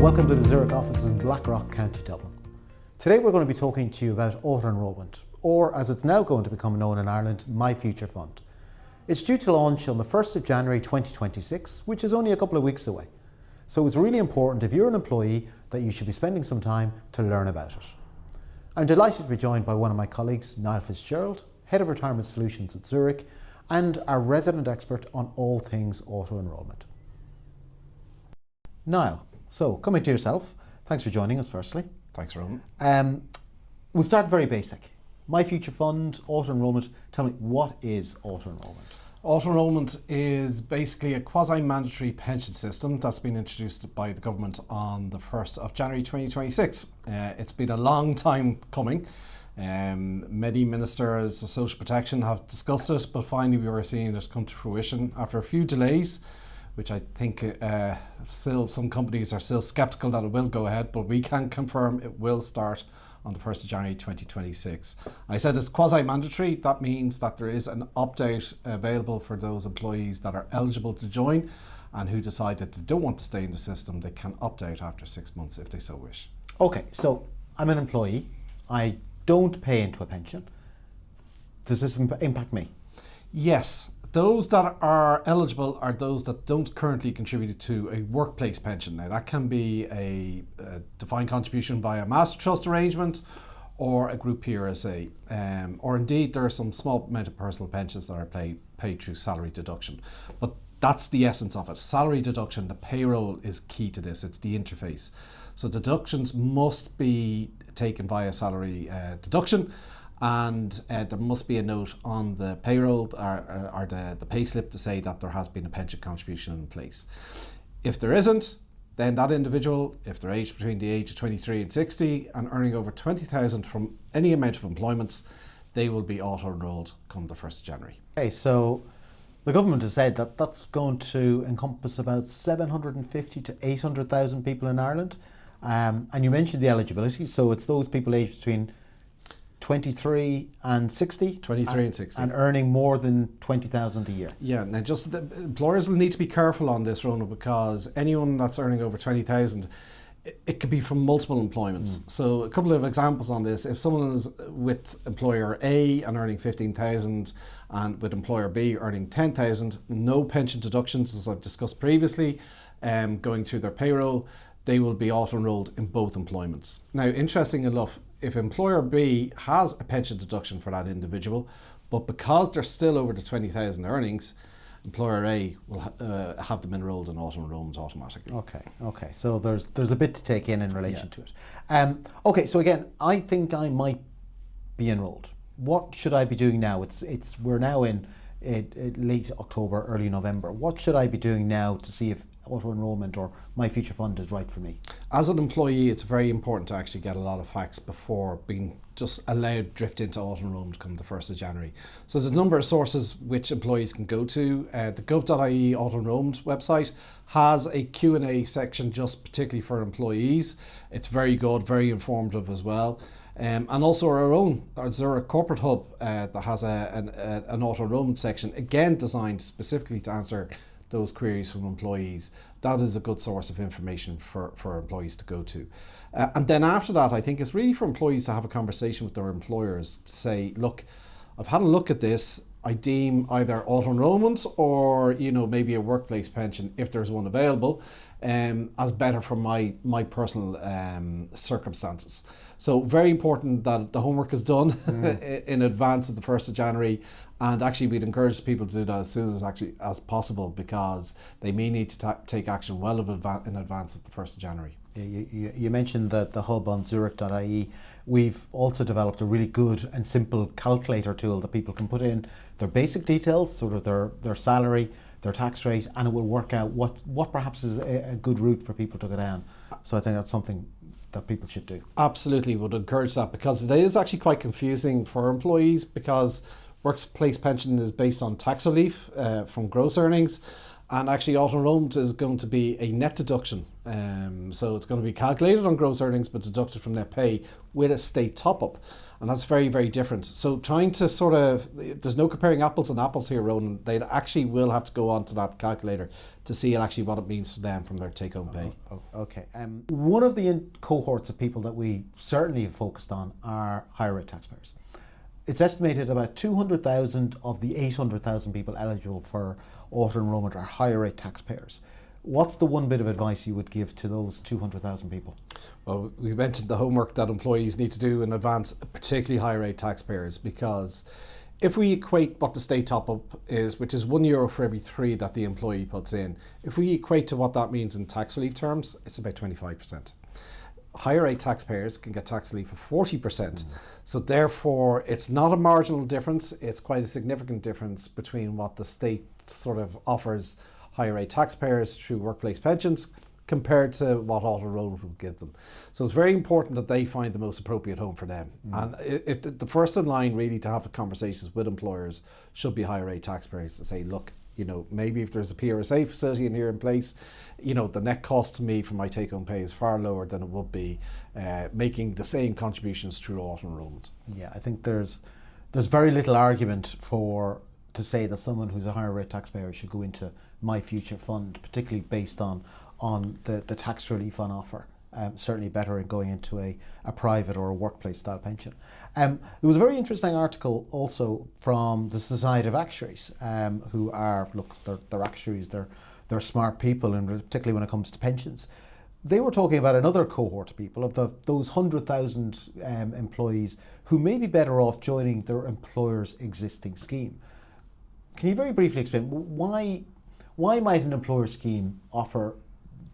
Welcome to the Zurich offices in Blackrock, County Dublin. Today we're going to be talking to you about auto-enrolment, or as it's now going to become known in Ireland, My Future Fund. It's due to launch on the 1st of January 2026, which is only a couple of weeks away. So it's really important, if you're an employee, that you should be spending some time to learn about it. I'm delighted to be joined by one of my colleagues, Niall Fitzgerald, Head of Retirement Solutions at Zurich, and our resident expert on all things auto-enrolment. Niall, so coming to yourself, thanks for joining us firstly. Thanks, Ronan. We'll start very basic. My Future Fund, auto-enrolment. Tell me, what is auto-enrolment? Auto-enrolment is basically a quasi-mandatory pension system that's been introduced by the government on the 1st of January 2026. It's been a long time coming. Many ministers of social protection have discussed it, but finally we were seeing it come to fruition after a few delays, which I think still some companies are still sceptical that it will go ahead, but we can confirm it will start on the 1st of January 2026. I said it's quasi-mandatory. That means that there is an opt-out available for those employees that are eligible to join and who decide that they don't want to stay in the system. They can opt out after 6 months if they so wish. Okay, so I'm an employee. I don't pay into a pension. Does this impact me? Yes. Those that are eligible are those that don't currently contribute to a workplace pension. Now that can be a defined contribution via a master trust arrangement or a group PRSA, or indeed there are some small amount of personal pensions that are paid through salary deduction. But that's the essence of it. Salary deduction, the payroll is key to this. It's the interface. So deductions must be taken via salary deduction. And there must be a note on the payroll or the pay slip to say that there has been a pension contribution in place. If there isn't, then that individual, if they're aged between the age of 23 and 60 and earning over 20,000 from any amount of employments, they will be auto-enrolled come the 1st of January. Okay, so the government has said that that's going to encompass about 750 to 800,000 people in Ireland. And you mentioned the eligibility, so it's those people aged between 23 and 60? 23 and 60. And earning more than 20,000 a year. Yeah, now just the employers will need to be careful on this, Ronan, because anyone that's earning over 20,000, it could be from multiple employments. So a couple of examples on this: if someone is with employer A and earning 15,000 and with employer B earning 10,000, no pension deductions, as I've discussed previously, going through their payroll, they will be auto-enrolled in both employments. Now, interesting enough, if employer B has a pension deduction for that individual, but because they're still over the 20,000 earnings, employer A will have them enrolled in auto-enrollment automatically. Okay. So there's a bit to take in relation to it. Okay, so again, I think I might be enrolled. What should I be doing now? We're now in late October, early November. What should I be doing now to see if auto-enrolment or My Future Fund is right for me? As an employee, it's very important to actually get a lot of facts before being just allowed drift into auto-enrolment come the 1st of January. So there's a number of sources which employees can go to. The gov.ie auto-enrolment website has a Q&A section just particularly for employees. It's very good, very informative as well. And also our Zurich corporate hub that has an auto-enrolment section, again designed specifically to answer those queries from employees. That is a good source of information for employees to go to. And then after that, I think it's really for employees to have a conversation with their employers to say, look, I've had a look at this. I deem either auto-enrolment or maybe a workplace pension, if there's one available, as better for my personal circumstances. So very important that the homework is done in advance of the 1st of January. And actually, we'd encourage people to do that as soon as possible, because they may need to take action well in advance of the 1st of January. You mentioned the hub on Zurich.ie. We've also developed a really good and simple calculator tool that people can put in their basic details, sort of their salary, their tax rate, and it will work out what perhaps is a good route for people to go down. So I think that's something that people should do. Absolutely, would encourage that, because it is actually quite confusing for employees, because workplace pension is based on tax relief from gross earnings, and actually auto-enrolment is going to be a net deduction. So it's going to be calculated on gross earnings but deducted from net pay with a state top-up. And that's very, very different. So trying to there's no comparing apples and apples here, Ronan. They actually will have to go onto that calculator to see actually what it means for them from their take-home pay. Okay. One of the cohorts of people that we certainly have focused on are higher rate taxpayers. It's estimated about 200,000 of the 800,000 people eligible for auto-enrolment are higher rate taxpayers. What's the one bit of advice you would give to those 200,000 people? Well, we mentioned the homework that employees need to do in advance, particularly high rate taxpayers, because if we equate what the state top up is, which is €1 for every 3 that the employee puts in, if we equate to what that means in tax relief terms, it's about 25%. Higher rate taxpayers can get tax relief of 40%. So therefore, it's not a marginal difference, it's quite a significant difference between what the state sort of offers higher rate taxpayers through workplace pensions compared to what auto-enrolment will give them. So it's very important that they find the most appropriate home for them. And the first in line really to have conversations with employers should be higher rate taxpayers to say, look, you know, maybe if there's a PRSA facility in here in place, you know, the net cost to me for my take-home pay is far lower than it would be making the same contributions through auto-enrolment. Yeah, I think there's very little argument to say that someone who's a higher rate taxpayer should go into My Future Fund, particularly based on the tax relief on offer. Certainly better in going into a private or a workplace style pension. There was a very interesting article also from the Society of Actuaries, who are, look, they're actuaries, they're smart people, and particularly when it comes to pensions. They were talking about another cohort of people, of those 100,000 employees who may be better off joining their employer's existing scheme. Can you very briefly explain why might an employer scheme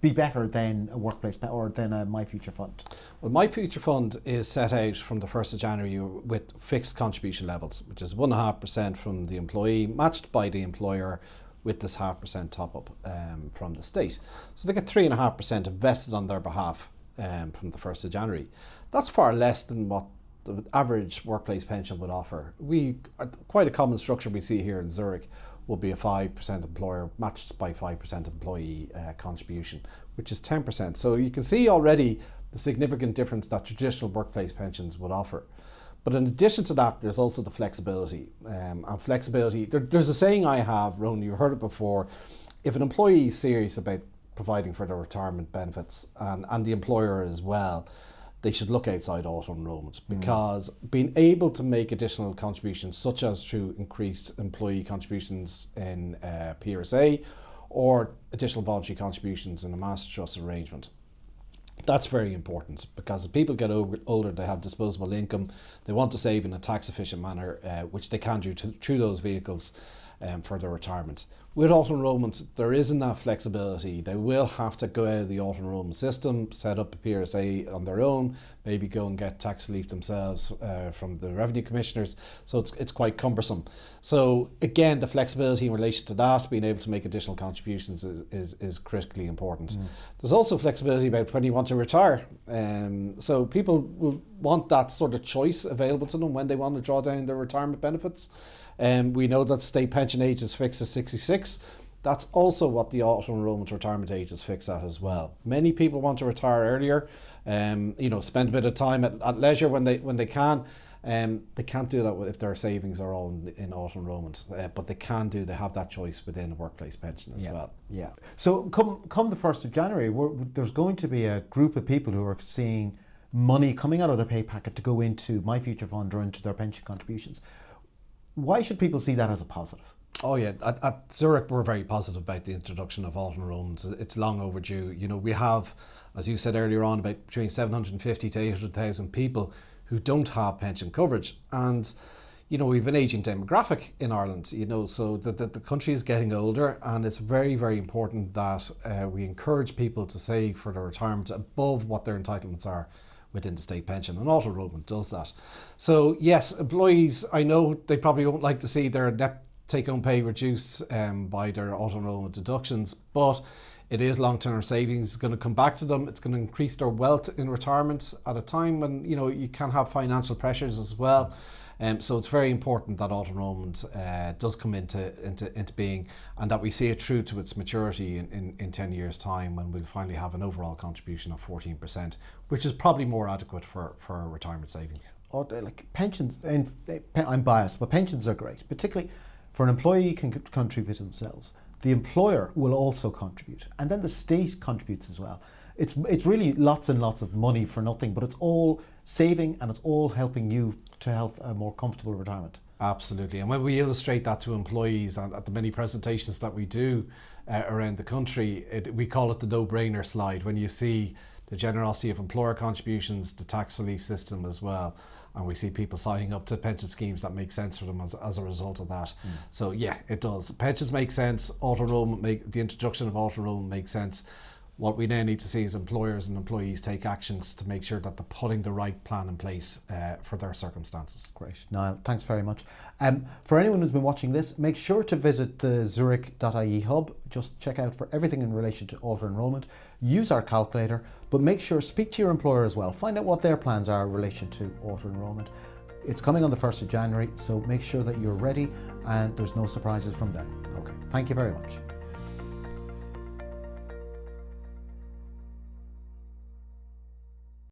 be better than a workplace or than a My Future Fund? Well, My Future Fund is set out from the 1st of January with fixed contribution levels, which is 1.5% from the employee, matched by the employer with this 0.5% top up from the state. So they get 3.5% invested on their behalf from the 1st of January. That's far less than what the average workplace pension would offer. Quite a common structure we see here in Zurich will be a 5% employer matched by 5% employee contribution, which is 10%. So you can see already the significant difference that traditional workplace pensions would offer. But in addition to that, there's also the flexibility. And flexibility, there's a saying I have, Ronan, you've heard it before, if an employee is serious about providing for their retirement benefits and the employer as well, they should look outside auto-enrolment, because being able to make additional contributions, such as through increased employee contributions in PRSA or additional voluntary contributions in a master trust arrangement, that's very important, because as people get older, they have disposable income, they want to save in a tax efficient manner, which they can do through those vehicles for their retirement. With auto-enrolment, there isn't that flexibility. They will have to go out of the auto-enrolment system, set up a PRSA on their own, maybe go and get tax relief themselves from the revenue commissioners. So it's quite cumbersome. So again, the flexibility in relation to that, being able to make additional contributions is critically important. There's also flexibility about when you want to retire. So people will want that sort of choice available to them when they want to draw down their retirement benefits. We know that state pension age is fixed at 66. That's also what the auto-enrolment retirement age is fixed at as well. Many people want to retire earlier, spend a bit of time at leisure when they can. They can't do that if their savings are all in auto-enrolment, but they have that choice within a workplace pension as well. Yeah. So come the 1st of January, there's going to be a group of people who are seeing money coming out of their pay packet to go into My Future Fund or into their pension contributions. Why should people see that as a positive? Oh yeah, at Zurich we're very positive about the introduction of auto-enrolment. It's long overdue. You know, we have, as you said earlier on, about between 750 to 800,000 people who don't have pension coverage, and you know, we've an ageing demographic in Ireland. You know, so the country is getting older, and it's very, very important that we encourage people to save for their retirement above what their entitlements are within the state pension, and auto-enrolment does that. So yes, employees, I know they probably won't like to see their net take-home pay reduced by their auto-enrolment deductions, but it is long-term savings. It's going to come back to them. It's going to increase their wealth in retirement at a time when, you know, you can have financial pressures as well. So it's very important that auto-enrolment does come into being, and that we see it through to its maturity in 10 years' time, when we'll finally have an overall contribution of 14%, which is probably more adequate for retirement savings. Like pensions, and I'm biased, but pensions are great, particularly for an employee can contribute themselves. The employer will also contribute, and then the state contributes as well. It's really lots and lots of money for nothing, but it's all saving and it's all helping you to have a more comfortable retirement. Absolutely, and when we illustrate that to employees and at the many presentations that we do around the country, we call it the no-brainer slide. When you see the generosity of employer contributions, the tax relief system as well, and we see people signing up to pension schemes that make sense for them as a result of that. So yeah, it does. Pensions make sense. Auto-enrolment, the introduction of auto-enrolment makes sense. What we now need to see is employers and employees take actions to make sure that they're putting the right plan in place for their circumstances. Great. Niall, thanks very much. For anyone who's been watching this, make sure to visit the Zurich.ie hub. Just check out for everything in relation to auto-enrolment. Use our calculator, but make sure, speak to your employer as well. Find out what their plans are in relation to auto-enrolment. It's coming on the 1st of January, so make sure that you're ready and there's no surprises from them. Okay, thank you very much.